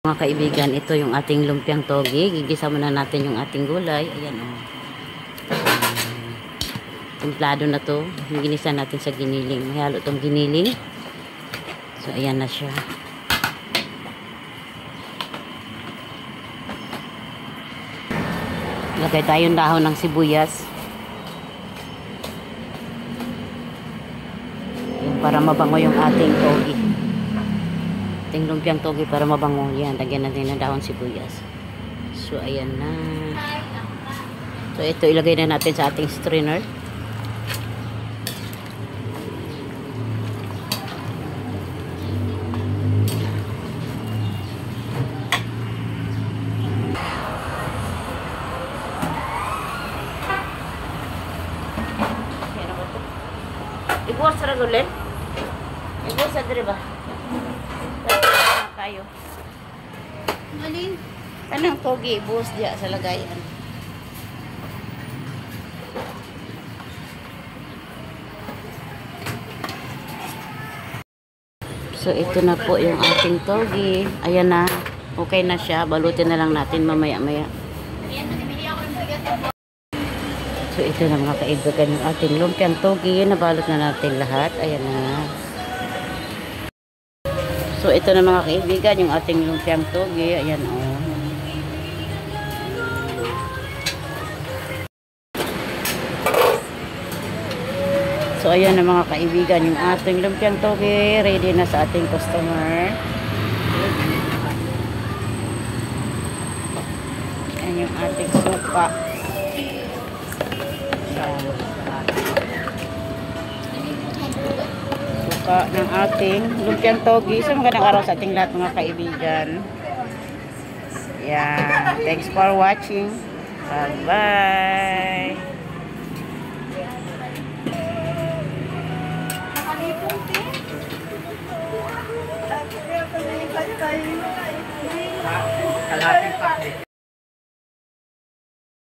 Mga kaibigan, ito yung ating lumpiang togi. Gigisa muna natin yung ating gulay. Ayan o. Templado na to. Ginisa natin sa giniling. May halo itong giniling. So, ayan na siya. Lagay tayong dahon ng sibuyas. Ayan, para mabango yung ating togi. Ating lumpiang togi para mabango. Yan, lagyan natin ng dahon sibuyas. So, ayan na. So, ito ilagay na natin sa ating strainer. Ibuwas sa ragulen. Ibuwas sa dire ba? Kayo. Alin? Kanang togi, ibuwas diya sa lagayan. So, ito na po yung ating togi. Ayan na. Okay na siya. Balutin na lang natin mamaya-maya. So, ito na mga kaibigan yung ating lumpiang togi. Nabalot na natin lahat. Ayan na. So, ito na mga kaibigan yung ating lumpiang togi. Ayan o. So, ayan na mga kaibigan yung ating lumpiang togi. Ready na sa ating customer. Ayan yung ating suka. Suka ng ating lumpiang togi. So, magandang araw sa ating lahat mga kaibigan. Yeah. Thanks for watching. Bye-bye. Kalating pakli.